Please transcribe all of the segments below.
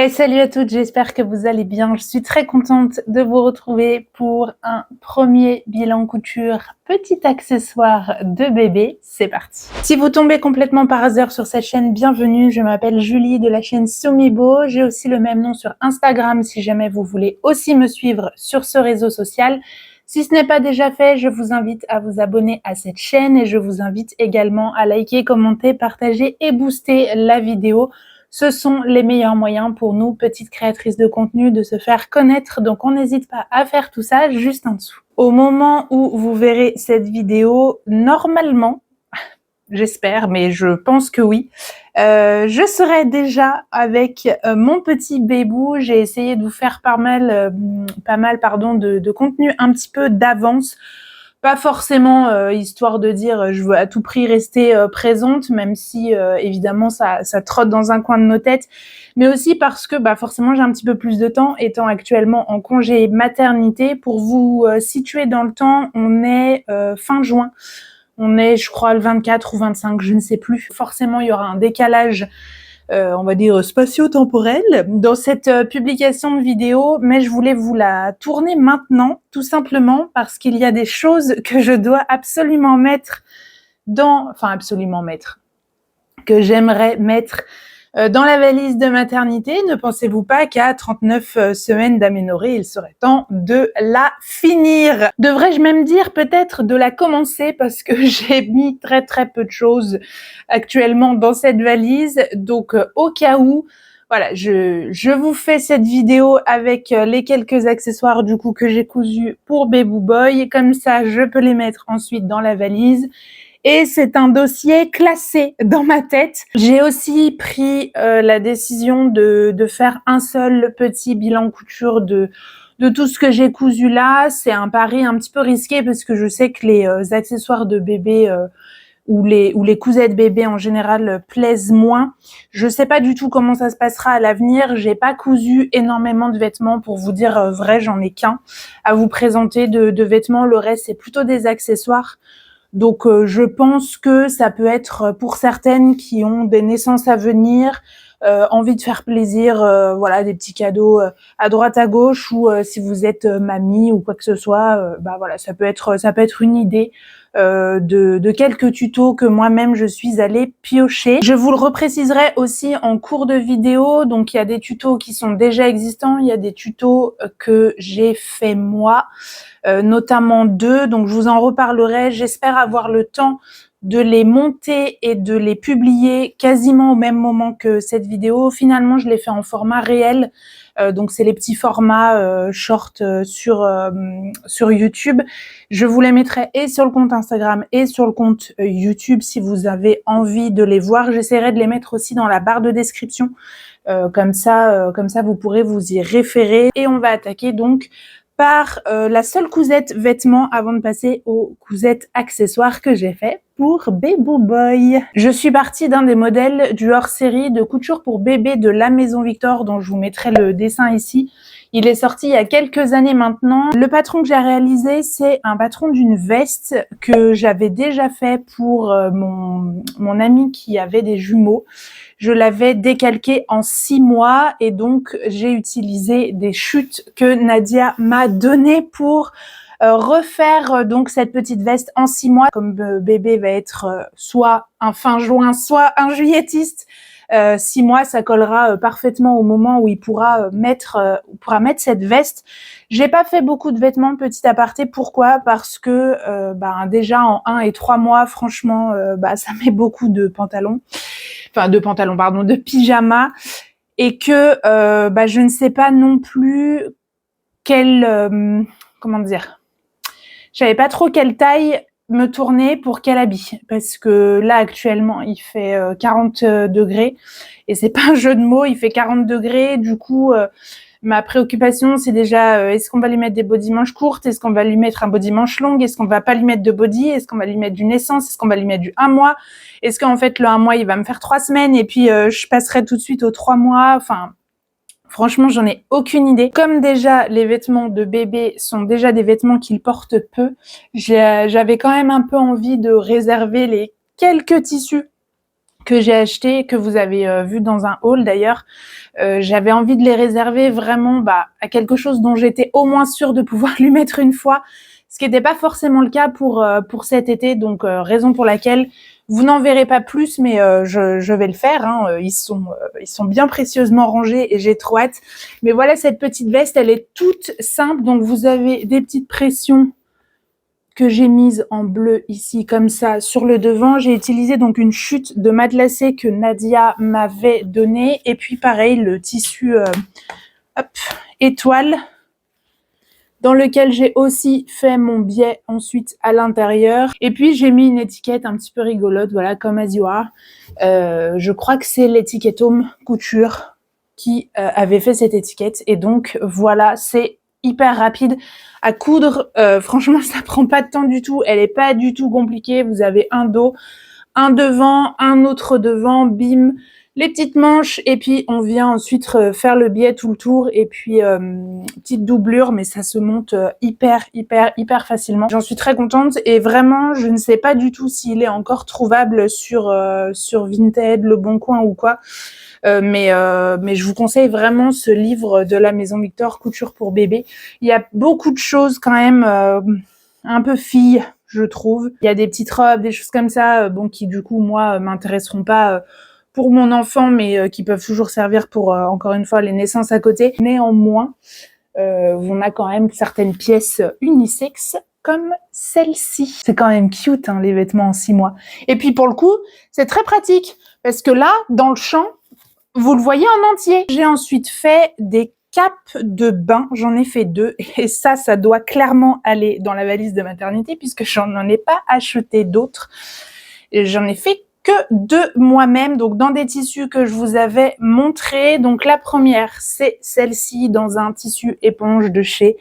Et salut à toutes, j'espère que vous allez bien. Je suis très contente de vous retrouver pour un premier bilan couture, petit accessoire de bébé. C'est parti. Si vous tombez complètement par hasard sur cette chaîne, bienvenue. Je m'appelle Julie de la chaîne Somibo. J'ai aussi le même nom sur Instagram si jamais vous voulez aussi me suivre sur ce réseau social. Si ce n'est pas déjà fait, je vous invite à vous abonner à cette chaîne et je vous invite également à liker, commenter, partager et booster la vidéo. Ce sont les meilleurs moyens pour nous, petites créatrices de contenu, de se faire connaître. Donc, on n'hésite pas à faire tout ça juste en dessous. Au moment où vous verrez cette vidéo, normalement, j'espère, mais je pense que oui, je serai déjà avec mon petit bébou. J'ai essayé de vous faire pas mal de contenu un petit peu d'avance. Pas forcément histoire de dire je veux à tout prix rester présente, même si évidemment ça trotte dans un coin de nos têtes, mais aussi parce que forcément j'ai un petit peu plus de temps, étant actuellement en congé maternité. Pour vous situer dans le temps, on est fin juin, on est je crois le 24 ou 25, je ne sais plus. Forcément il y aura un décalage on va dire spatio-temporel dans cette publication de vidéo, mais je voulais vous la tourner maintenant, tout simplement parce qu'il y a des choses que je dois absolument mettre que j'aimerais mettre dans la valise de maternité. Ne pensez-vous pas qu'à 39 semaines d'aménorrhée, il serait temps de la finir? Devrais-je même dire peut-être de la commencer, parce que j'ai mis très peu de choses actuellement dans cette valise. Donc au cas où, voilà, je vous fais cette vidéo avec les quelques accessoires du coup que j'ai cousus pour Bébou Boy. Comme ça, je peux les mettre ensuite dans la valise. Et c'est un dossier classé dans ma tête. J'ai aussi pris la décision de faire un seul petit bilan couture de tout ce que j'ai cousu là. C'est un pari un petit peu risqué parce que je sais que les accessoires de bébé ou les cousettes bébé en général plaisent moins. Je sais pas du tout comment ça se passera à l'avenir. J'ai pas cousu énormément de vêtements, pour vous dire vrai, j'en ai qu'un à vous présenter de vêtements. Le reste, c'est plutôt des accessoires. Donc je pense que ça peut être pour certaines qui ont des naissances à venir, envie de faire plaisir, voilà, des petits cadeaux à droite à gauche, ou si vous êtes mamie ou quoi que ce soit, voilà, ça peut être une idée de quelques tutos que moi-même je suis allée piocher. Je vous le repréciserai aussi en cours de vidéo. Donc il y a des tutos qui sont déjà existants, il y a des tutos que j'ai fait moi. Notamment 2, donc je vous en reparlerai. J'espère avoir le temps de les monter et de les publier quasiment au même moment que cette vidéo. Finalement, je l'ai fait en format réel, donc c'est les petits formats short sur YouTube. Je vous les mettrai et sur le compte Instagram et sur le compte YouTube si vous avez envie de les voir. J'essaierai de les mettre aussi dans la barre de description, comme ça vous pourrez vous y référer. Et on va attaquer donc par la seule cousette vêtements avant de passer aux cousettes accessoires que j'ai fait pour Bébou Boy. Je suis partie d'un des modèles du hors-série de couture pour bébé de la Maison Victor, dont je vous mettrai le dessin ici. Il est sorti il y a quelques années maintenant. Le patron que j'ai réalisé, c'est un patron d'une veste que j'avais déjà fait pour mon ami qui avait des jumeaux. Je l'avais décalqué en 6 mois et donc j'ai utilisé des chutes que Nadia m'a données pour refaire donc cette petite veste en 6 mois. Comme bébé va être soit un fin juin, soit un juilletiste, 6 mois, ça collera parfaitement au moment où il pourra mettre cette veste. J'ai pas fait beaucoup de vêtements, petit aparté. Pourquoi? Parce que déjà en 1 et 3 mois, franchement, ça met beaucoup de pantalons. Enfin, de pyjamas. Et que je ne sais pas non plus quelle... comment dire? Je savais pas trop quelle taille me tourner pour quel habit, parce que là actuellement il fait 40 degrés et c'est pas un jeu de mots, il fait 40 degrés. Du coup ma préoccupation c'est déjà est-ce qu'on va lui mettre des body manches courtes, est-ce qu'on va lui mettre un body manche longue, est-ce qu'on va pas lui mettre de body, est-ce qu'on va lui mettre du naissance, est-ce qu'on va lui mettre du 1 mois, est-ce qu'en fait le 1 mois il va me faire 3 semaines et puis je passerai tout de suite aux 3 mois. Enfin franchement, j'en ai aucune idée. Comme déjà, les vêtements de bébé sont déjà des vêtements qu'il porte peu, j'avais quand même un peu envie de réserver les quelques tissus que j'ai acheté, que vous avez vu dans un haul d'ailleurs. J'avais envie de les réserver vraiment à quelque chose dont j'étais au moins sûre de pouvoir lui mettre une fois, ce qui n'était pas forcément le cas pour cet été, donc raison pour laquelle vous n'en verrez pas plus, mais je vais le faire, hein. Ils sont bien précieusement rangés et j'ai trop hâte. Mais voilà, cette petite veste, elle est toute simple, donc vous avez des petites pressions que j'ai mise en bleu ici comme ça sur le devant. J'ai utilisé donc une chute de matelassé que Nadia m'avait donnée, et puis pareil le tissu étoile dans lequel j'ai aussi fait mon biais ensuite à l'intérieur. Et puis j'ai mis une étiquette un petit peu rigolote, voilà, comme As You Are. Je crois que c'est l'étiquette Home Couture qui avait fait cette étiquette, et donc voilà, c'est hyper rapide à coudre. Franchement, ça prend pas de temps du tout, elle est pas du tout compliquée. Vous avez un dos, un devant, un autre devant, bim, les petites manches, et puis on vient ensuite faire le biais tout le tour, et puis petite doublure, mais ça se monte hyper facilement. J'en suis très contente, et vraiment je ne sais pas du tout s'il est encore trouvable sur Vinted, Le Bon Coin ou quoi. Mais je vous conseille vraiment ce livre de la Maison Victor, Couture pour bébé. Il y a beaucoup de choses quand même un peu filles, je trouve. Il y a des petites robes, des choses comme ça, bon, qui du coup moi m'intéresseront pas pour mon enfant, mais qui peuvent toujours servir pour encore une fois les naissances à côté. Néanmoins, on a quand même certaines pièces unisexes comme celle-ci. C'est quand même cute, hein, les vêtements en 6 mois. Et puis pour le coup, c'est très pratique parce que là, dans le champ, vous le voyez en entier. J'ai ensuite fait des capes de bain, j'en ai fait 2, et ça doit clairement aller dans la valise de maternité puisque j'en ai pas acheté d'autres. J'en ai fait que 2 moi-même, donc dans des tissus que je vous avais montrés. Donc la première, c'est celle-ci dans un tissu éponge de chez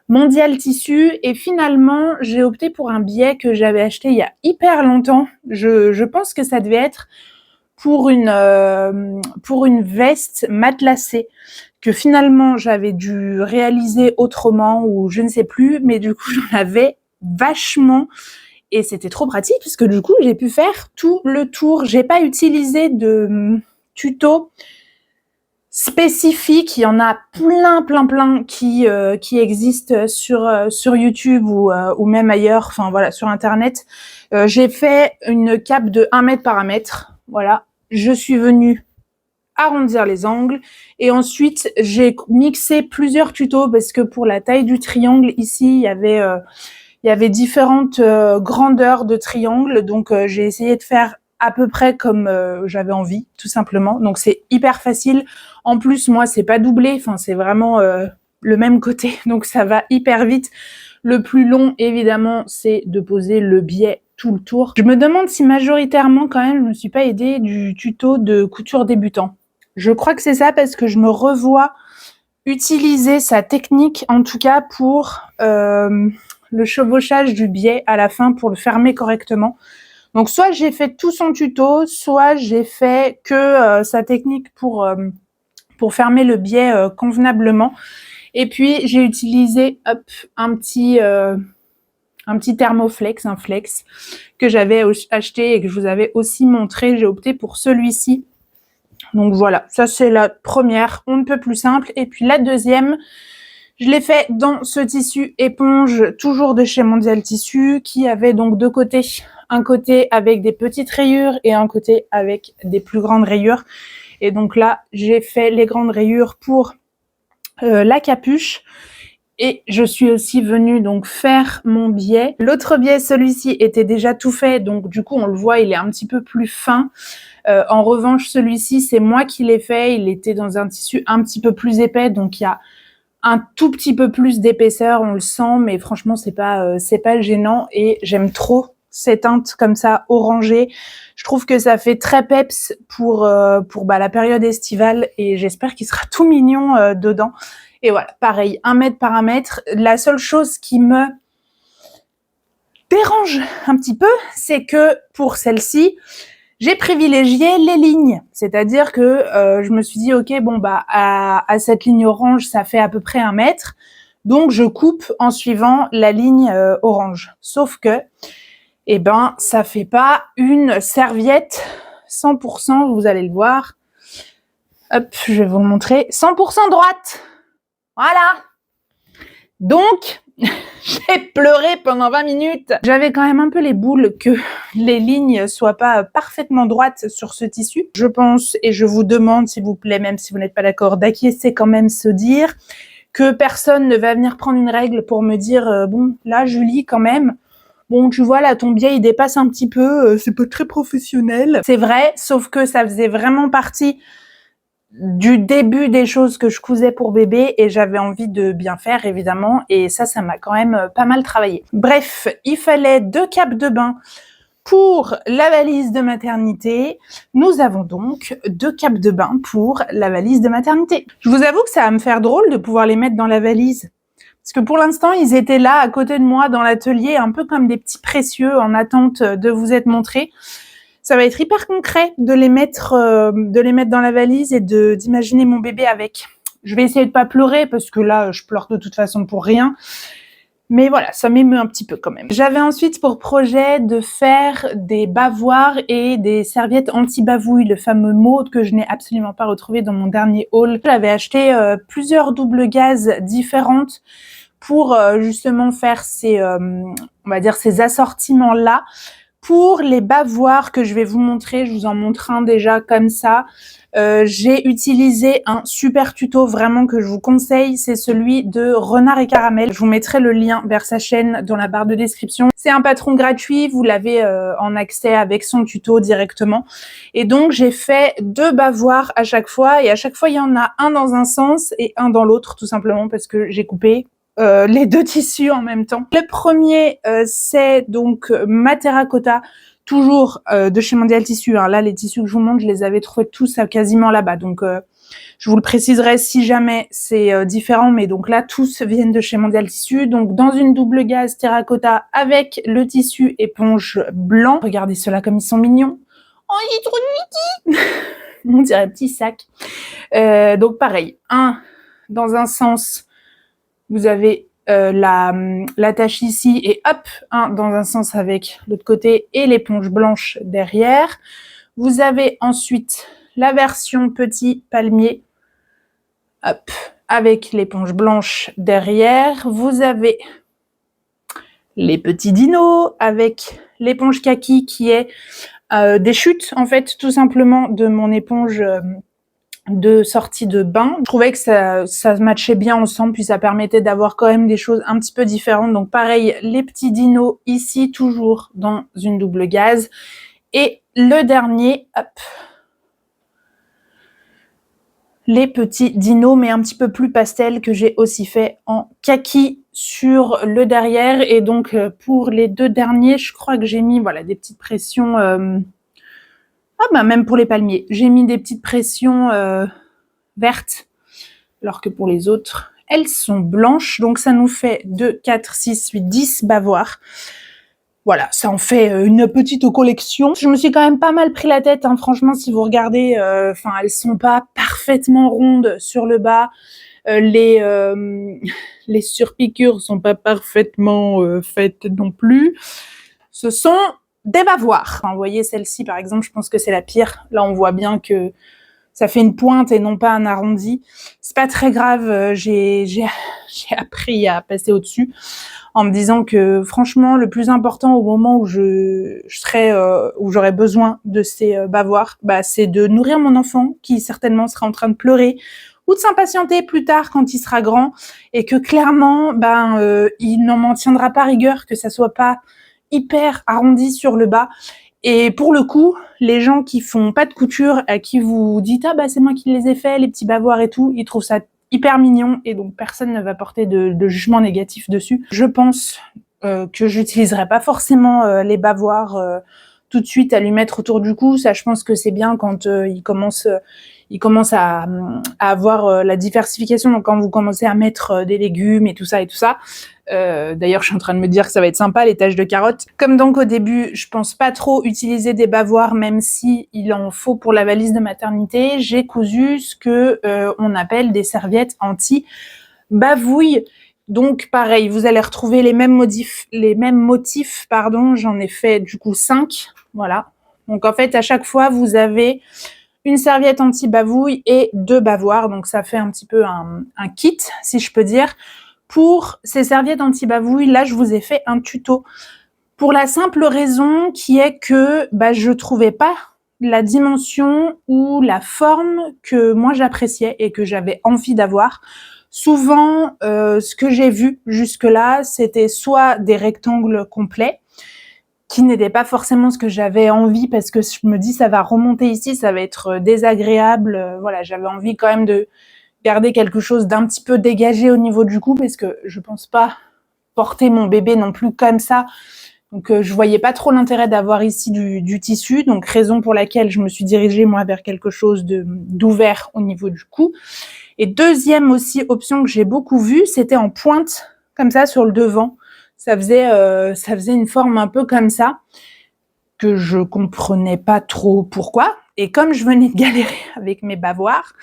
Mondial Tissu, et finalement j'ai opté pour un biais que j'avais acheté il y a hyper longtemps. Je pense que ça devait être pour une veste matelassée que finalement j'avais dû réaliser autrement, ou je ne sais plus, mais du coup j'en avais vachement, et c'était trop pratique puisque du coup j'ai pu faire tout le tour. J'ai pas utilisé de tuto spécifique, il y en a plein qui existent sur YouTube ou même ailleurs, enfin voilà, sur internet. J'ai fait une cape de 1 mètre par 1 mètre, voilà. Je suis venue arrondir les angles, et ensuite j'ai mixé plusieurs tutos parce que pour la taille du triangle ici, il y avait différentes grandeurs de triangle, donc j'ai essayé de faire à peu près comme j'avais envie, tout simplement. Donc c'est hyper facile. En plus, moi, c'est pas doublé, enfin c'est vraiment le même côté, donc ça va hyper vite. Le plus long, évidemment, c'est de poser le biais tout le tour. Je me demande si majoritairement, quand même, je me suis pas aidée du tuto de couture débutant. Je crois que c'est ça, parce que je me revois utiliser sa technique, en tout cas pour le chevauchage du biais à la fin, pour le fermer correctement. Donc soit j'ai fait tout son tuto, soit j'ai fait que sa technique pour fermer le biais convenablement. Et puis j'ai utilisé un petit thermoflex, un flex que j'avais acheté et que je vous avais aussi montré. J'ai opté pour celui-ci. Donc voilà, ça c'est la première, on ne peut plus simple. Et puis la deuxième, je l'ai fait dans ce tissu éponge, toujours de chez Mondial Tissu, qui avait donc 2 côtés. Un côté avec des petites rayures et un côté avec des plus grandes rayures. Et donc là, j'ai fait les grandes rayures pour la capuche. Et je suis aussi venue donc faire mon biais. L'autre biais, celui-ci, était déjà tout fait, donc du coup on le voit, il est un petit peu plus fin. En revanche, celui-ci, c'est moi qui l'ai fait. Il était dans un tissu un petit peu plus épais, donc il y a un tout petit peu plus d'épaisseur, on le sent, mais franchement c'est pas gênant, et j'aime trop ces teintes comme ça orangées. Je trouve que ça fait très peps pour la période estivale, et j'espère qu'il sera tout mignon dedans. Et voilà, pareil, 1 mètre par 1 mètre. La seule chose qui me dérange un petit peu, c'est que pour celle-ci, j'ai privilégié les lignes. C'est-à-dire que je me suis dit, ok, bon à cette ligne orange, ça fait à peu près 1 mètre. Donc je coupe en suivant la ligne orange. Sauf que, ça fait pas une serviette 100%, vous allez le voir. Hop, je vais vous le montrer. 100% droite. Voilà. Donc, j'ai pleuré pendant 20 minutes. J'avais quand même un peu les boules que les lignes soient pas parfaitement droites sur ce tissu. Je pense, et je vous demande, s'il vous plaît, même si vous n'êtes pas d'accord, d'acquiescer quand même, se dire que personne ne va venir prendre une règle pour me dire bon, là, Julie, quand même, bon, tu vois, là, ton biais, il dépasse un petit peu, c'est pas très professionnel. C'est vrai, sauf que ça faisait vraiment partie du début des choses que je cousais pour bébé et j'avais envie de bien faire, évidemment, et ça m'a quand même pas mal travaillé. Bref, il fallait 2 capes de bain pour la valise de maternité. Nous avons donc 2 capes de bain pour la valise de maternité. Je vous avoue que ça va me faire drôle de pouvoir les mettre dans la valise. Parce que pour l'instant, ils étaient là, à côté de moi, dans l'atelier, un peu comme des petits précieux en attente de vous être montrés. Ça va être hyper concret de les mettre dans la valise et d'imaginer mon bébé avec. Je vais essayer de pas pleurer parce que là, je pleure de toute façon pour rien. Mais voilà, ça m'émeut un petit peu quand même. J'avais ensuite pour projet de faire des bavoirs et des serviettes anti-bavouille, le fameux mode que je n'ai absolument pas retrouvé dans mon dernier haul. J'avais acheté plusieurs doubles gazes différentes pour justement faire ces, on va dire, ces assortiments-là. Pour les bavoirs que je vais vous montrer, je vous en montre un déjà comme ça. J'ai utilisé un super tuto vraiment que je vous conseille, c'est celui de Renard et Caramel. Je vous mettrai le lien vers sa chaîne dans la barre de description. C'est un patron gratuit, vous l'avez en accès avec son tuto directement. Et donc j'ai fait 2 bavoirs à chaque fois et à chaque fois il y en a un dans un sens et un dans l'autre tout simplement parce que j'ai coupé les 2 tissus en même temps. Le premier, c'est donc ma terracotta, toujours de chez Mondial Tissu. Hein. Là, les tissus que je vous montre, je les avais trouvés tous quasiment là-bas. Donc, je vous le préciserai si jamais c'est différent. Mais donc là, tous viennent de chez Mondial Tissu. Donc, dans une double gaze terracotta avec le tissu éponge blanc. Regardez ceux-là comme ils sont mignons. Oh, il est trop mignon. On dirait un petit sac. Donc, pareil. Un dans un sens. Vous avez l'attache ici et hop, un dans un sens avec l'autre côté et l'éponge blanche derrière. Vous avez ensuite la version petit palmier, hop, avec l'éponge blanche derrière. Vous avez les petits dinos avec l'éponge kaki qui est des chutes en fait tout simplement de mon éponge de sortie de bain. Je trouvais que ça matchait bien ensemble, puis ça permettait d'avoir quand même des choses un petit peu différentes. Donc pareil, les petits dinos ici, toujours dans une double gaze. Et le dernier, hop, les petits dinos, mais un petit peu plus pastel, que j'ai aussi fait en kaki sur le derrière. Et donc pour les 2 derniers, je crois que j'ai mis voilà des petites pressions... Ah bah même pour les palmiers, j'ai mis des petites pressions vertes, alors que pour les autres, elles sont blanches. Donc ça nous fait 2, 4, 6, 8, 10 bavoirs. Voilà, ça en fait une petite collection. Je me suis quand même pas mal pris la tête, hein. Franchement, si vous regardez, elles sont pas parfaitement rondes sur le bas. Les surpiqûres sont pas parfaitement faites non plus. Ce sont des bavoirs. Enfin, vous voyez celle-ci, par exemple, je pense que c'est la pire. Là, on voit bien que ça fait une pointe et non pas un arrondi. C'est pas très grave, j'ai appris à passer au-dessus en me disant que franchement, le plus important au moment où je serai, où j'aurai besoin de ces bavoirs, c'est de nourrir mon enfant qui certainement sera en train de pleurer ou de s'impatienter plus tard quand il sera grand et que clairement, il n'en m'en tiendra pas rigueur, que ça soit pas hyper arrondi sur le bas. Et pour le coup, les gens qui font pas de couture, à qui vous dites « Ah c'est moi qui les ai faits, les petits bavoirs et tout », ils trouvent ça hyper mignon et donc personne ne va porter de jugement négatif dessus. Je pense que j'utiliserai pas forcément les bavoirs tout de suite à lui mettre autour du cou. Ça, je pense que c'est bien quand il commence à avoir la diversification. Donc quand vous commencez à mettre des légumes et tout ça. D'ailleurs, je suis en train de me dire que ça va être sympa, les taches de carottes. Comme donc au début, je pense pas trop utiliser des bavoirs, même si il en faut pour la valise de maternité. J'ai cousu ce que on appelle des serviettes anti-bavouille. Donc pareil, vous allez retrouver les mêmes motifs, j'en ai fait du coup 5, voilà. Donc en fait, à chaque fois, vous avez une serviette anti-bavouille et 2 bavoirs. Donc ça fait un petit peu un kit, si je peux dire. Pour ces serviettes anti-bavouille, là, je vous ai fait un tuto. Pour la simple raison qui est que je trouvais pas la dimension ou la forme que moi j'appréciais et que j'avais envie d'avoir. Souvent, ce que j'ai vu jusque-là, c'était soit des rectangles complets, qui n'étaient pas forcément ce que j'avais envie, parce que je me dis ça va remonter ici, ça va être désagréable. Voilà, j'avais envie quand même de garder quelque chose d'un petit peu dégagé au niveau du cou, parce que je pense pas porter mon bébé non plus comme ça. Donc je voyais pas trop l'intérêt d'avoir ici du tissu, donc raison pour laquelle je me suis dirigée moi vers quelque chose d'ouvert au niveau du cou. Et deuxième aussi option que j'ai beaucoup vue, c'était en pointe, comme ça sur le devant. Ça faisait une forme un peu comme ça, que je comprenais pas trop pourquoi. Et comme je venais de galérer avec mes bavoirs,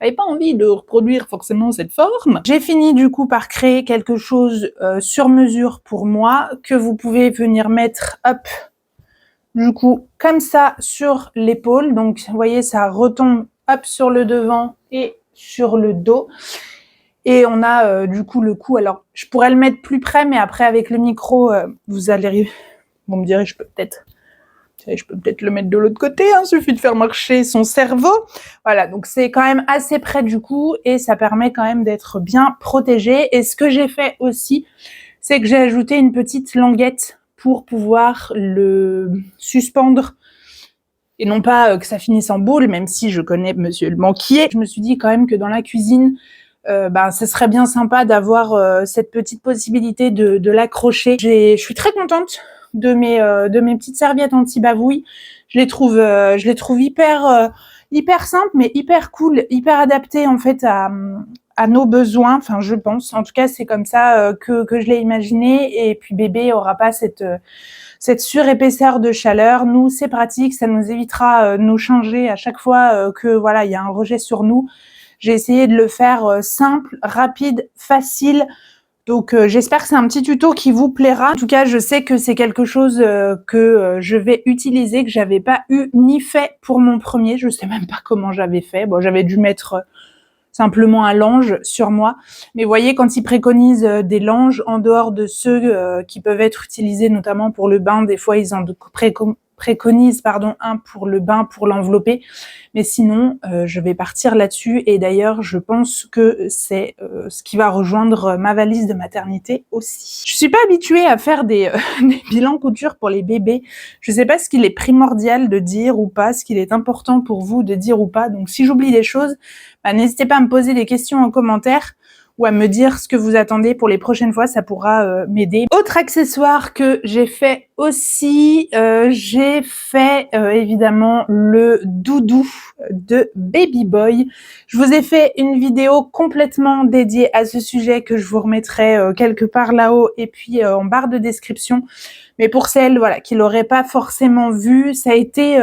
j'avais pas envie de reproduire forcément cette forme. J'ai fini du coup par créer quelque chose sur mesure pour moi, que vous pouvez venir mettre, hop, du coup, comme ça sur l'épaule. Donc, vous voyez, ça retombe, hop, sur le devant et sur le dos. Et on a du coup le cou. Alors, je pourrais le mettre plus près, mais après, avec le micro, vous me direz, je peux peut-être le mettre de l'autre côté, hein, suffit de faire marcher son cerveau. Voilà, donc c'est quand même assez près du cou et ça permet quand même d'être bien protégé. Et ce que j'ai fait aussi, c'est que j'ai ajouté une petite languette pour pouvoir le suspendre et non pas que ça finisse en boule, même si je connais monsieur le banquier. Je me suis dit quand même que dans la cuisine, ce serait bien sympa d'avoir cette petite possibilité de l'accrocher. Je suis très contente de mes petites serviettes anti-bavouille. Je les trouve hyper simples, mais hyper cool, hyper adaptées en fait à nos besoins. Enfin, je pense. En tout cas, c'est comme ça que je l'ai imaginé. Et puis bébé aura pas cette surépaisseur de chaleur. Nous, c'est pratique, ça nous évitera de nous changer à chaque fois que voilà, il y a un rejet sur nous. J'ai essayé de le faire simple, rapide, facile. Donc j'espère que c'est un petit tuto qui vous plaira. En tout cas, je sais que c'est quelque chose que je vais utiliser, que j'avais pas eu ni fait pour mon premier. Je sais même pas comment j'avais fait. Bon, j'avais dû mettre simplement un lange sur moi. Mais vous voyez, quand ils préconisent des langes en dehors de ceux qui peuvent être utilisés notamment pour le bain, des fois ils en préconisent un pour le bain, pour l'envelopper. Mais sinon, je vais partir là-dessus. Et d'ailleurs, je pense que c'est ce qui va rejoindre ma valise de maternité aussi. Je suis pas habituée à faire des bilans couture pour les bébés. Je sais pas ce qu'il est primordial de dire ou pas, ce qu'il est important pour vous de dire ou pas. Donc si j'oublie des choses, n'hésitez pas à me poser des questions en commentaire ou à me dire ce que vous attendez pour les prochaines fois, ça pourra m'aider. Autre accessoire que j'ai fait aussi, j'ai fait évidemment le doudou de Baby Boy. Je vous ai fait une vidéo complètement dédiée à ce sujet que je vous remettrai quelque part là-haut et puis en barre de description. Mais pour celles qui l'auraient pas forcément vu, ça a été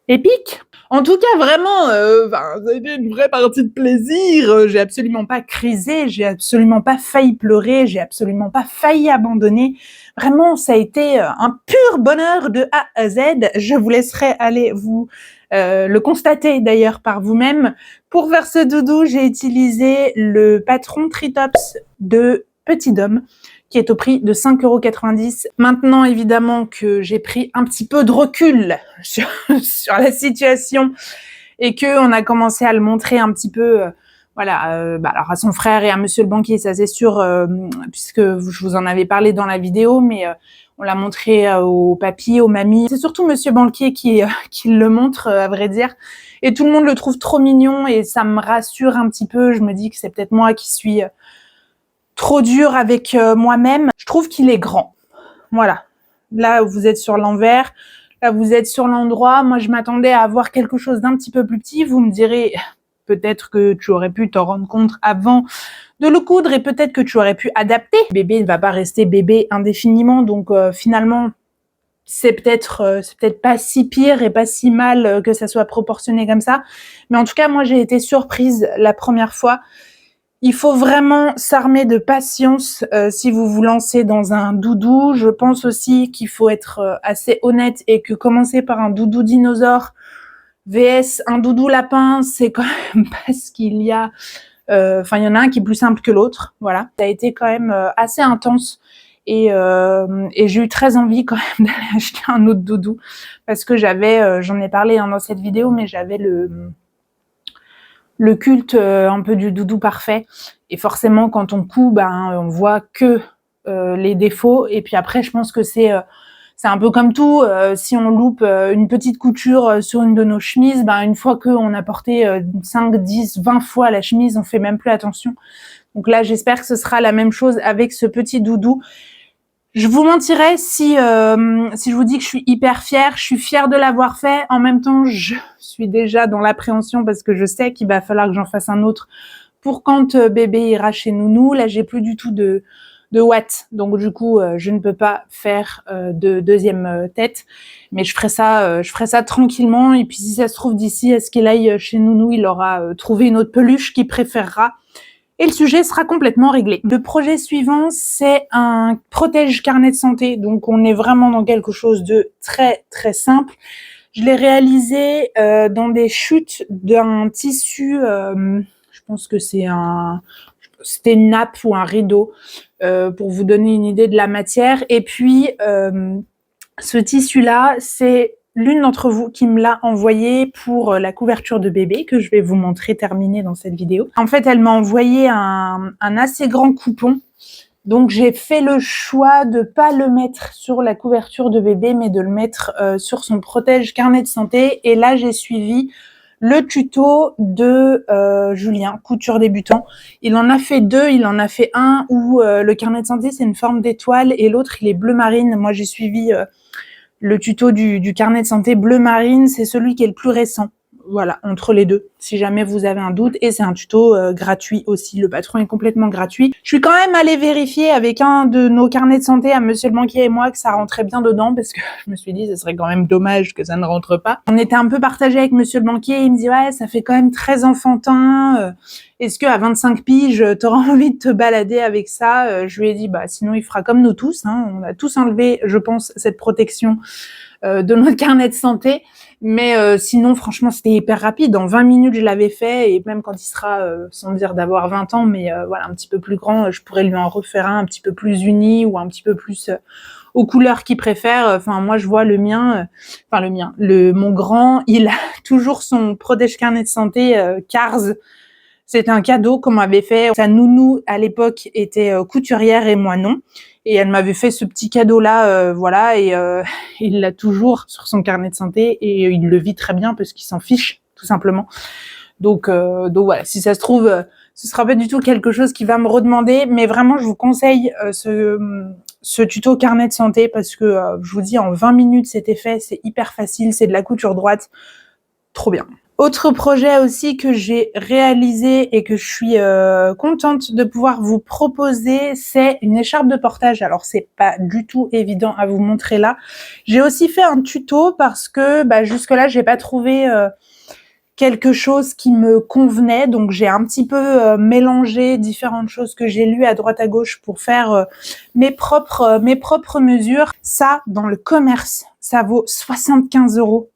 épique. En tout cas, vraiment, ça a été une vraie partie de plaisir. J'ai absolument pas crisé, j'ai absolument pas failli pleurer, j'ai absolument pas failli abandonner. Vraiment, ça a été un pur bonheur de A à Z. Je vous laisserai aller vous le constater d'ailleurs par vous-même. Pour faire ce doudou, j'ai utilisé le patron Tritops de Petit Dôme, qui est au prix de 5,90 €. Maintenant, évidemment, que j'ai pris un petit peu de recul sur la situation et qu'on a commencé à le montrer un petit peu, alors à son frère et à monsieur le banquier, ça c'est sûr, puisque je vous en avais parlé dans la vidéo, mais on l'a montré aux papis, aux mamies. C'est surtout monsieur banquier qui le montre, à vrai dire. Et tout le monde le trouve trop mignon et ça me rassure un petit peu. Je me dis que c'est peut-être moi qui suis trop dur avec moi-même. Je trouve qu'il est grand. Voilà. Là, vous êtes sur l'envers. Là, vous êtes sur l'endroit. Moi, je m'attendais à avoir quelque chose d'un petit peu plus petit. Vous me direz, peut-être que tu aurais pu t'en rendre compte avant de le coudre et peut-être que tu aurais pu adapter. Bébé ne va pas rester bébé indéfiniment. Donc, finalement, c'est peut-être pas si pire et pas si mal que ça soit proportionné comme ça. Mais en tout cas, moi, j'ai été surprise la première fois. Il faut vraiment s'armer de patience si vous vous lancez dans un doudou. Je pense aussi qu'il faut être assez honnête et que commencer par un doudou dinosaure vs un doudou lapin, c'est quand même parce qu'il y a... Enfin, il y en a un qui est plus simple que l'autre, voilà. Ça a été quand même assez intense et j'ai eu très envie quand même d'aller acheter un autre doudou parce que j'avais, j'en ai parlé dans cette vidéo, mais j'avais le culte un peu du doudou parfait. Et forcément, quand on coud, ben, on voit que les défauts. Et puis après, je pense que c'est un peu comme tout. Si on loupe une petite couture sur une de nos chemises, ben, une fois qu'on a porté 5, 10, 20 fois la chemise, on fait même plus attention. Donc là, j'espère que ce sera la même chose avec ce petit doudou. Je vous mentirais si je vous dis que je suis hyper fière. Je suis fière de l'avoir fait. En même temps, je suis déjà dans l'appréhension parce que je sais qu'il va falloir que j'en fasse un autre pour quand bébé ira chez nounou. Là, j'ai plus du tout de watts. Donc du coup, je ne peux pas faire de deuxième tête. Mais je ferai ça tranquillement. Et puis si ça se trouve d'ici à ce qu'il aille chez nounou, il aura trouvé une autre peluche qu'il préférera. Et le sujet sera complètement réglé. Le projet suivant, c'est un protège carnet de santé. Donc, on est vraiment dans quelque chose de très, très simple. Je l'ai réalisé dans des chutes d'un tissu, je pense que c'était une nappe ou un rideau, pour vous donner une idée de la matière. Et puis, ce tissu-là, c'est l'une d'entre vous qui me l'a envoyé pour la couverture de bébé, que je vais vous montrer terminée dans cette vidéo. En fait, elle m'a envoyé un assez grand coupon. Donc, j'ai fait le choix de pas le mettre sur la couverture de bébé, mais de le mettre sur son protège carnet de santé. Et là, j'ai suivi le tuto de Julien, couture débutant. Il en a fait 2, il en a fait un où le carnet de santé, c'est une forme d'étoile et l'autre, il est bleu marine. Moi, j'ai suivi... le tuto du carnet de santé bleu marine, c'est celui qui est le plus récent. Voilà, entre les deux, si jamais vous avez un doute. Et c'est un tuto gratuit aussi. Le patron est complètement gratuit. Je suis quand même allée vérifier avec un de nos carnets de santé à Monsieur le banquier et moi que ça rentrait bien dedans parce que je me suis dit ce serait quand même dommage que ça ne rentre pas. On était un peu partagé avec Monsieur le banquier. Il me dit ouais, ça fait quand même très enfantin. Est-ce que à 25 piges, t'auras envie de te balader avec ça? Je lui ai dit bah sinon il fera comme nous tous. Hein. On a tous enlevé, je pense, cette protection de notre carnet de santé. Mais sinon, franchement, c'était hyper rapide. En 20 minutes, je l'avais fait. Et même quand il sera, sans dire d'avoir 20 ans, mais voilà, un petit peu plus grand, je pourrais lui en refaire un petit peu plus uni ou un petit peu plus aux couleurs qu'il préfère. Enfin, moi, je vois le mien, mon grand, il a toujours son protège carnet de santé Cars. C'était un cadeau qu'on m'avait fait. Sa nounou, à l'époque, était couturière et moi non. Et elle m'avait fait ce petit cadeau-là, voilà, et il l'a toujours sur son carnet de santé et il le vit très bien parce qu'il s'en fiche, tout simplement. Donc voilà, si ça se trouve, ce sera pas du tout quelque chose qui va me redemander, mais vraiment, je vous conseille ce tuto carnet de santé parce que, je vous dis, en 20 minutes, c'était fait, c'est hyper facile, c'est de la couture droite, trop bien. Autre projet aussi que j'ai réalisé et que je suis contente de pouvoir vous proposer, c'est une écharpe de portage. Alors c'est pas du tout évident à vous montrer là. J'ai aussi fait un tuto parce que jusque-là j'ai pas trouvé quelque chose qui me convenait, donc j'ai un petit peu mélangé différentes choses que j'ai lues à droite à gauche pour faire mes propres mesures. Ça, dans le commerce, ça vaut 75 €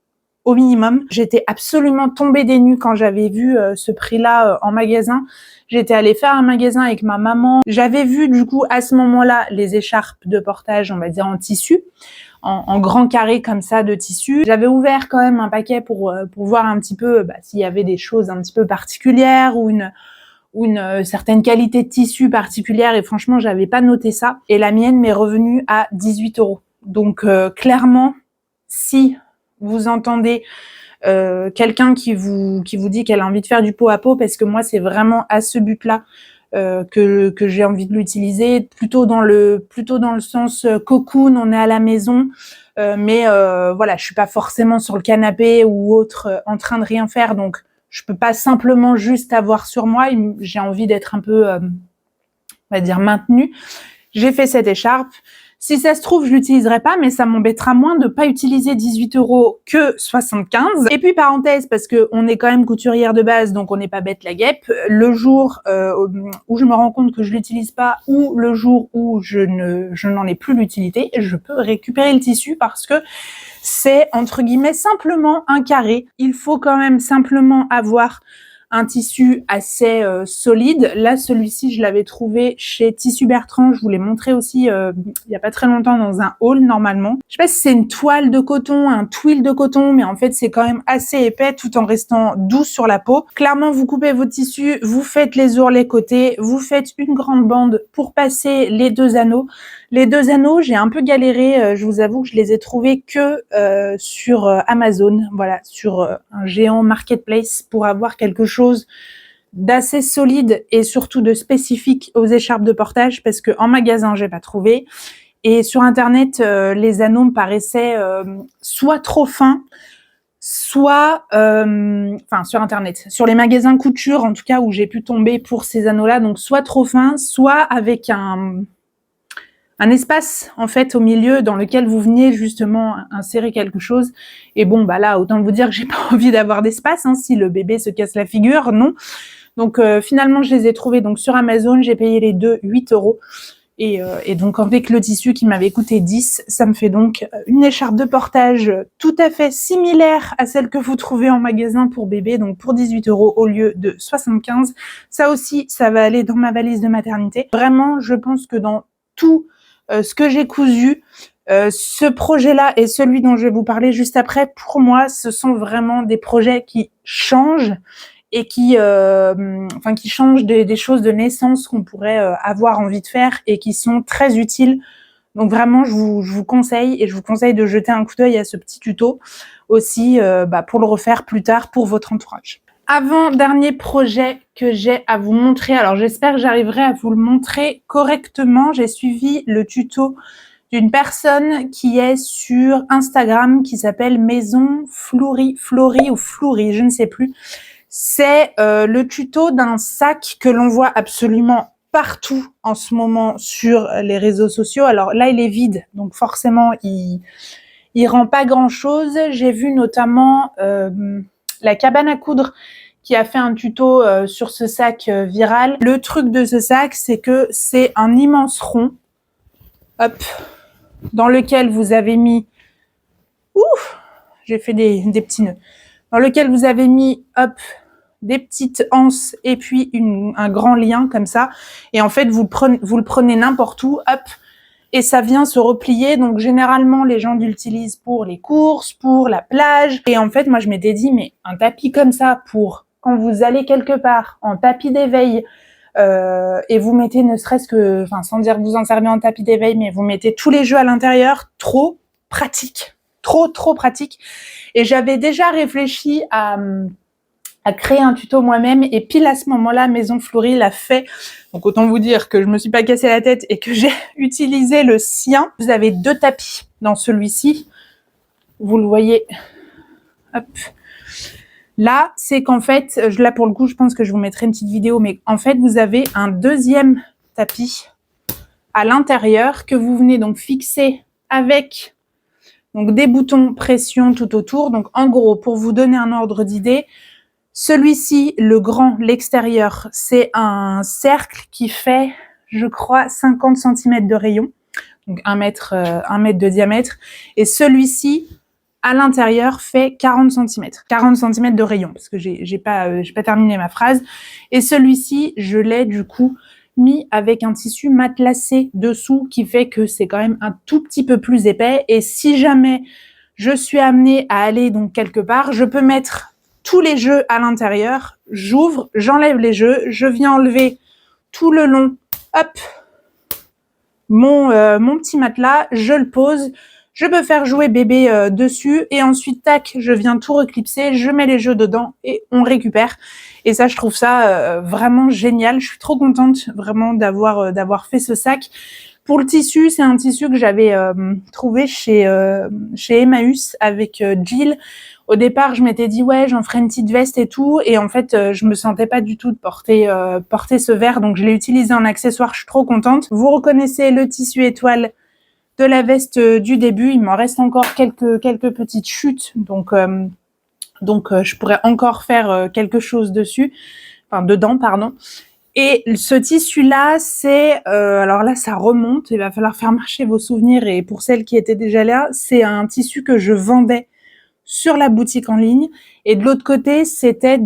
au minimum. J'étais absolument tombée des nues quand j'avais vu ce prix-là en magasin. J'étais allée faire un magasin avec ma maman. J'avais vu du coup à ce moment-là les écharpes de portage, on va dire en tissu, en grand carré comme ça de tissu. J'avais ouvert quand même un paquet pour voir un petit peu s'il y avait des choses un petit peu particulières ou une certaine qualité de tissu particulière et franchement j'avais pas noté ça. Et la mienne m'est revenue à 18 €. Donc clairement, si vous entendez quelqu'un qui vous dit qu'elle a envie de faire du pot à pot, parce que moi c'est vraiment à ce but-là que j'ai envie de l'utiliser, plutôt dans le sens cocoon, on est à la maison, mais voilà, je suis pas forcément sur le canapé ou autre en train de rien faire, donc je peux pas simplement juste avoir sur moi, j'ai envie d'être un peu on va dire maintenue. J'ai fait cette écharpe. Si ça se trouve, je l'utiliserai pas, mais ça m'embêtera moins de pas utiliser 18 € que 75. Et puis, parenthèse, parce que on est quand même couturière de base, donc on n'est pas bête la guêpe. Le jour où je me rends compte que je l'utilise pas, ou le jour où je n'en ai plus l'utilité, je peux récupérer le tissu parce que c'est, entre guillemets, simplement un carré. Il faut quand même simplement avoir un tissu assez solide. Là, celui-ci, je l'avais trouvé chez Tissu Bertrand. Je vous l'ai montré aussi il y a pas très longtemps dans un haul normalement. Je sais pas si c'est une toile de coton, un twill de coton, mais en fait, c'est quand même assez épais tout en restant doux sur la peau. Clairement, vous coupez votre tissu, vous faites les ourlets côtés, vous faites une grande bande pour passer les 2 anneaux. Les 2 anneaux, j'ai un peu galéré, je vous avoue que je les ai trouvés que sur Amazon, voilà, sur un géant marketplace pour avoir quelque chose d'assez solide et surtout de spécifique aux écharpes de portage parce que en magasin, j'ai pas trouvé. Et sur internet, les anneaux me paraissaient soit trop fins, soit, enfin sur internet, sur les magasins couture en tout cas où j'ai pu tomber pour ces anneaux-là, donc soit trop fins, soit avec un espace en fait au milieu dans lequel vous veniez justement insérer quelque chose. Et bon bah là autant vous dire que j'ai pas envie d'avoir d'espace hein, si le bébé se casse la figure, non. Donc finalement je les ai trouvés donc sur Amazon, j'ai payé les deux 8 € et donc avec le tissu qui m'avait coûté 10, ça me fait donc une écharpe de portage tout à fait similaire à celle que vous trouvez en magasin pour bébé, donc pour 18 € au lieu de 75. Ça aussi, ça va aller dans ma valise de maternité. Vraiment, je pense que dans tout ce que j'ai cousu, ce projet-là et celui dont je vais vous parler juste après, pour moi, ce sont vraiment des projets qui changent et qui changent des choses de naissance qu'on pourrait avoir envie de faire et qui sont très utiles. Donc vraiment, je vous conseille et je vous conseille de jeter un coup d'œil à ce petit tuto aussi pour le refaire plus tard pour votre entourage. Avant-dernier projet que j'ai à vous montrer, alors j'espère que j'arriverai à vous le montrer correctement. J'ai suivi le tuto d'une personne qui est sur Instagram qui s'appelle Maison Flouri ou Flouri, je ne sais plus. C'est le tuto d'un sac que l'on voit absolument partout en ce moment sur les réseaux sociaux. Alors là, il est vide, donc forcément, il rend pas grand-chose. J'ai vu notamment la cabane à coudre qui a fait un tuto sur ce sac viral. Le truc de ce sac, c'est que c'est un immense rond, hop, dans lequel vous avez mis, j'ai fait des petits nœuds, dans lequel vous avez mis, hop, des petites anses et puis un grand lien comme ça. Et en fait, vous le prenez n'importe où, hop, et ça vient se replier. Donc généralement, les gens l'utilisent pour les courses, pour la plage. Et en fait, moi, je m'étais dit, mais un tapis comme ça pour quand vous allez quelque part en tapis d'éveil et vous mettez ne serait-ce que, enfin, sans dire que vous en servez en tapis d'éveil, mais vous mettez tous les jeux à l'intérieur, trop pratique. Trop pratique. Et j'avais déjà réfléchi à créer un tuto moi-même et pile à ce moment-là, Maison Flouri l'a fait. Donc autant vous dire que je me suis pas cassé la tête et que j'ai utilisé le sien. Vous avez 2 tapis dans celui-ci. Vous le voyez. Hop. Là, c'est qu'en fait, là pour le coup, je pense que je vous mettrai une petite vidéo, mais en fait, vous avez un deuxième tapis à l'intérieur que vous venez donc fixer avec donc des boutons pression tout autour. Donc en gros, pour vous donner un ordre d'idée, celui-ci, le grand, l'extérieur, c'est un cercle qui fait, je crois, 50 cm de rayon, donc 1 mètre de diamètre. Et celui-ci, à l'intérieur, fait 40 cm. 40 cm de rayon, parce que j'ai pas terminé ma phrase. Et celui-ci, je l'ai du coup mis avec un tissu matelassé dessous, qui fait que c'est quand même un tout petit peu plus épais. Et si jamais je suis amenée à aller donc quelque part, je peux mettre tous les jeux à l'intérieur, j'ouvre, j'enlève les jeux, je viens enlever tout le long, hop, mon petit matelas, je le pose, je peux faire jouer bébé dessus et ensuite, tac, je viens tout reclipser, je mets les jeux dedans et on récupère. Et ça, je trouve ça vraiment génial. Je suis trop contente vraiment d'avoir fait ce sac. Pour le tissu, c'est un tissu que j'avais trouvé chez Emmaüs avec Jill. Au départ, je m'étais dit ouais, j'en ferai une petite veste et tout, et en fait, je me sentais pas du tout de porter ce vert, donc je l'ai utilisé en accessoire. Je suis trop contente. Vous reconnaissez le tissu étoile de la veste du début. Il m'en reste encore quelques petites chutes, donc je pourrais encore faire quelque chose dessus, enfin dedans, pardon. Et ce tissu-là, c'est alors là, ça remonte. Il va falloir faire marcher vos souvenirs. Et pour celles qui étaient déjà là, c'est un tissu que je vendais sur la boutique en ligne. Et de l'autre côté, c'était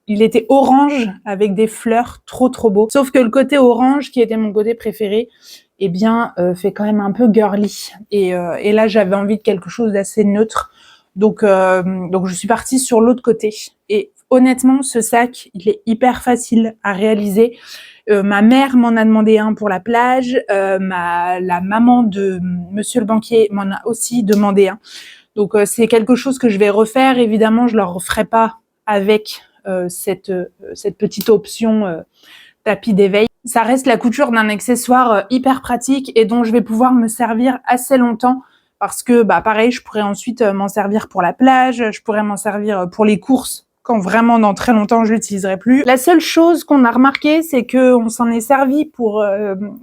il était orange avec des fleurs, trop beau. Sauf que le côté orange, qui était mon côté préféré, eh bien, fait quand même un peu girly. Et là, j'avais envie de quelque chose d'assez neutre. Donc je suis partie sur l'autre côté. Et honnêtement, ce sac, il est hyper facile à réaliser. Ma mère m'en a demandé un pour la plage. La maman de Monsieur le banquier m'en a aussi demandé un. Donc c'est quelque chose que je vais refaire. Évidemment, je leur referai pas avec cette petite option tapis d'éveil. Ça reste la couture d'un accessoire hyper pratique et dont je vais pouvoir me servir assez longtemps parce que pareil, je pourrais ensuite m'en servir pour la plage, je pourrais m'en servir pour les courses quand vraiment dans très longtemps je l'utiliserai plus. La seule chose qu'on a remarqué, c'est que on s'en est servi pour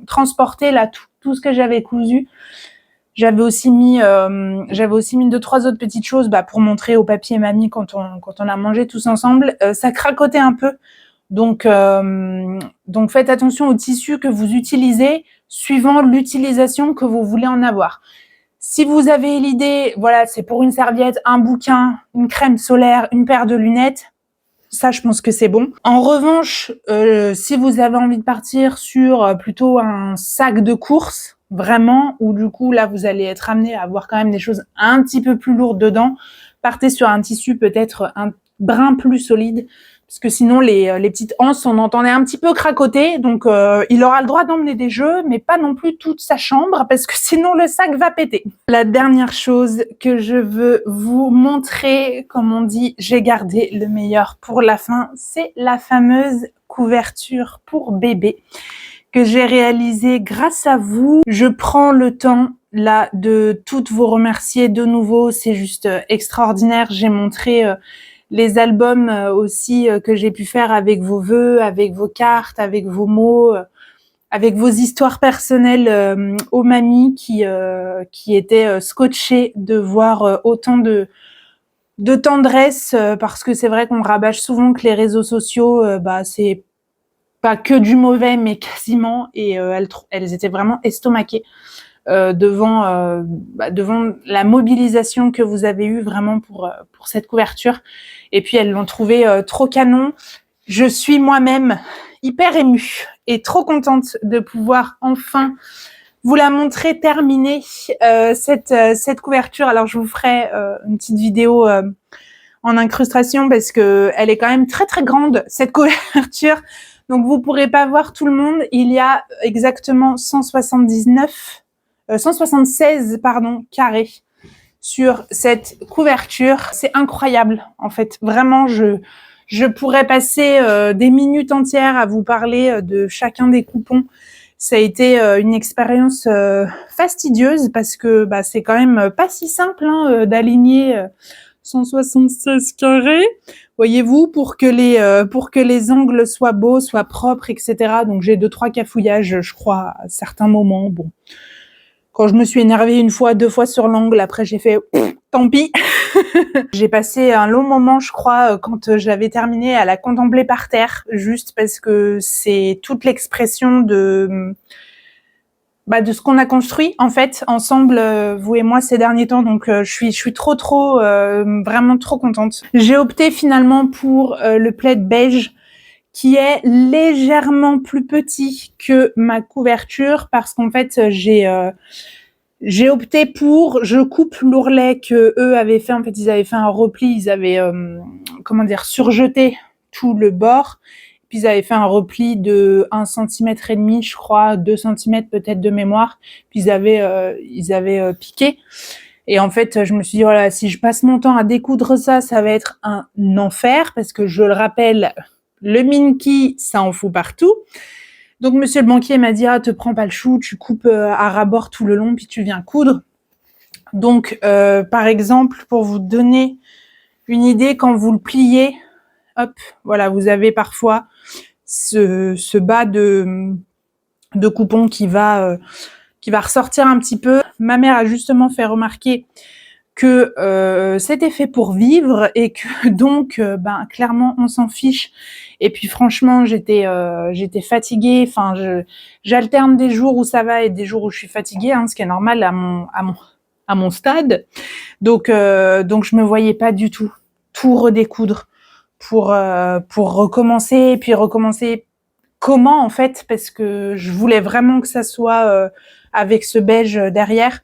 transporter là tout ce que j'avais cousu. J'avais aussi mis 2-3 autres petites choses pour montrer au papy et mamie quand on a mangé tous ensemble. Ça cracotait un peu. Donc faites attention au tissu que vous utilisez suivant l'utilisation que vous voulez en avoir. Si vous avez l'idée, voilà, c'est pour une serviette, un bouquin, une crème solaire, une paire de lunettes, ça je pense que c'est bon. En revanche, si vous avez envie de partir sur plutôt un sac de course, vraiment, où du coup là vous allez être amené à avoir quand même des choses un petit peu plus lourdes dedans, partez sur un tissu peut-être un brin plus solide, parce que sinon les petites anses, on entendait un petit peu cracoter, donc il aura le droit d'emmener des jeux, mais pas non plus toute sa chambre, parce que sinon le sac va péter. La dernière chose que je veux vous montrer, comme on dit, j'ai gardé le meilleur pour la fin, c'est la fameuse couverture pour bébé que j'ai réalisée grâce à vous. Je prends le temps là de toutes vous remercier de nouveau, c'est juste extraordinaire. J'ai montré les albums aussi que j'ai pu faire avec vos vœux, avec vos cartes, avec vos mots, avec vos histoires personnelles aux mamies qui étaient scotchées de voir autant de tendresse parce que c'est vrai qu'on rabâche souvent que les réseaux sociaux, c'est pas que du mauvais, mais quasiment. Et elles étaient vraiment estomaquées devant la mobilisation que vous avez eue vraiment pour cette couverture. Et puis elles l'ont trouvé trop canon. Je suis moi-même hyper émue et trop contente de pouvoir enfin vous la montrer terminée, cette couverture. Alors je vous ferai une petite vidéo en incrustation parce que elle est quand même très grande, cette couverture. Donc vous pourrez pas voir tout le monde. Il y a exactement 176 carrés sur cette couverture. C'est incroyable, en fait. Vraiment, je pourrais passer des minutes entières à vous parler de chacun des coupons. Ça a été une expérience fastidieuse parce que c'est quand même pas si simple d'aligner 176 carrés. Voyez-vous, pour que les angles soient beaux, soient propres, etc. Donc j'ai 2-3 cafouillages, je crois, à certains moments. Bon. Quand je me suis énervée 1 fois, 2 fois sur l'angle, après j'ai fait tant pis. J'ai passé un long moment, je crois, quand j'avais terminé, à la contempler par terre, juste parce que c'est toute l'expression de ce qu'on a construit en fait ensemble, vous et moi, ces derniers temps. Donc je suis trop vraiment trop contente. J'ai opté finalement pour le plaid beige, qui est légèrement plus petit que ma couverture parce qu'en fait j'ai opté pour, je coupe l'ourlet que eux avaient fait. En fait, ils avaient fait un repli, ils avaient surjeté tout le bord. Puis ils avaient fait un repli de 1,5 cm, je crois, 2 cm peut-être de mémoire. Puis ils avaient piqué. Et en fait, je me suis dit, voilà, si je passe mon temps à découdre ça, ça va être un enfer parce que je le rappelle, le minky, ça en fout partout. Donc monsieur le banquier m'a dit, te prends pas le chou, tu coupes à ras-bord tout le long, puis tu viens coudre. Donc par exemple, pour vous donner une idée, quand vous le pliez, hop, voilà, vous avez parfois ce bas de coupon qui va qui va ressortir un petit peu. Ma mère a justement fait remarquer que c'était fait pour vivre et que donc clairement on s'en fiche. Et puis franchement j'étais fatiguée. Enfin j'alterne des jours où ça va et des jours où je suis fatiguée, ce qui est normal à mon stade. Donc je me voyais pas du tout redécoudre pour recommencer et puis recommencer comment en fait, parce que je voulais vraiment que ça soit avec ce beige derrière.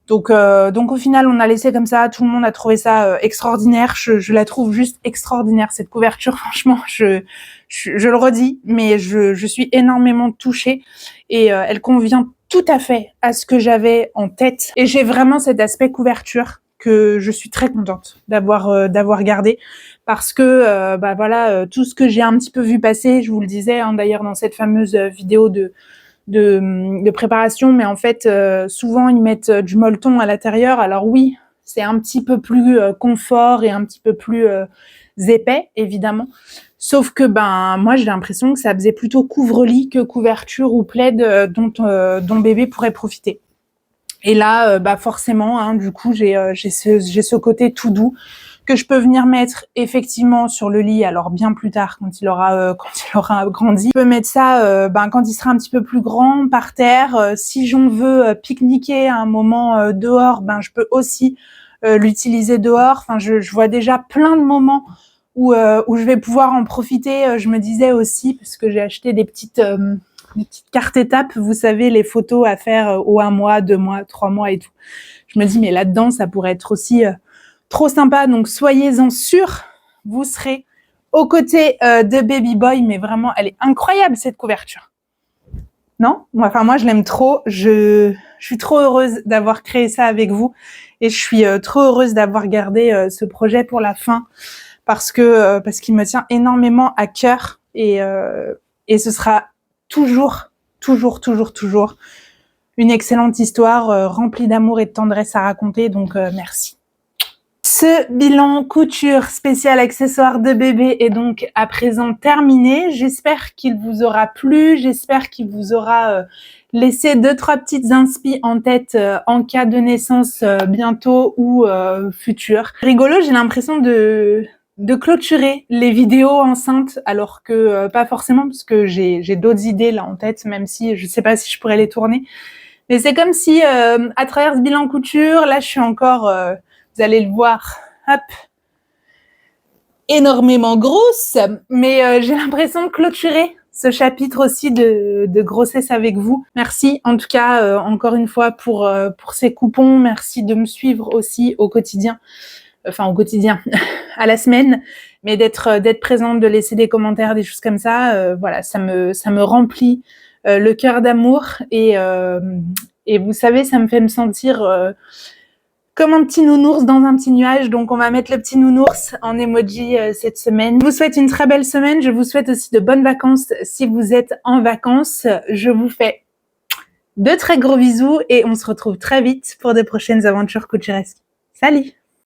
Donc au final, on a laissé comme ça. Tout le monde a trouvé ça extraordinaire. Je la trouve juste extraordinaire cette couverture. Franchement, je le redis, mais je suis énormément touchée et elle convient tout à fait à ce que j'avais en tête. Et j'ai vraiment cet aspect couverture que je suis très contente d'avoir gardé parce que voilà, tout ce que j'ai un petit peu vu passer, je vous le disais d'ailleurs dans cette fameuse vidéo de préparation, mais en fait souvent ils mettent du molleton à l'intérieur. Alors oui, c'est un petit peu plus confort et un petit peu plus épais évidemment, sauf que moi j'ai l'impression que ça faisait plutôt couvre-lit que couverture ou plaid dont bébé pourrait profiter. Et là forcément du coup j'ai ce côté tout doux que je peux venir mettre effectivement sur le lit, alors bien plus tard quand il aura grandi. Je peux mettre ça quand il sera un petit peu plus grand par terre. Si j'en veux pique-niquer à un moment dehors, je peux aussi l'utiliser dehors. Enfin je vois déjà plein de moments où je vais pouvoir en profiter. Je me disais aussi, parce que j'ai acheté des petites cartes étapes, vous savez, les photos à faire au 1 mois, 2 mois, 3 mois et tout. Je me dis mais là-dedans ça pourrait être aussi trop sympa, donc soyez-en sûrs, vous serez aux côtés de Baby Boy, mais vraiment, elle est incroyable cette couverture. Non ? Moi, je l'aime trop. Je suis trop heureuse d'avoir créé ça avec vous et je suis trop heureuse d'avoir gardé ce projet pour la fin parce qu'il me tient énormément à cœur et ce sera toujours une excellente histoire remplie d'amour et de tendresse à raconter. Donc merci. Ce bilan couture spécial accessoires de bébé est donc à présent terminé. J'espère qu'il vous aura plu, j'espère qu'il vous aura laissé 2-3 petites inspi en tête en cas de naissance bientôt ou future. Rigolo, j'ai l'impression de clôturer les vidéos enceintes alors que pas forcément parce que j'ai d'autres idées là en tête, même si je sais pas si je pourrais les tourner. Mais c'est comme si à travers ce bilan couture, là je suis encore... vous allez le voir, hop, énormément grosse, mais j'ai l'impression de clôturer ce chapitre aussi de grossesse avec vous. Merci en tout cas encore une fois pour ces coupons, merci de me suivre aussi au quotidien, à la semaine, mais d'être présente, de laisser des commentaires, des choses comme ça, voilà, ça me remplit le cœur d'amour et vous savez, ça me fait me sentir... comme un petit nounours dans un petit nuage, donc on va mettre le petit nounours en emoji cette semaine. Je vous souhaite une très belle semaine, je vous souhaite aussi de bonnes vacances si vous êtes en vacances. Je vous fais de très gros bisous et on se retrouve très vite pour de prochaines aventures couturesques. Salut!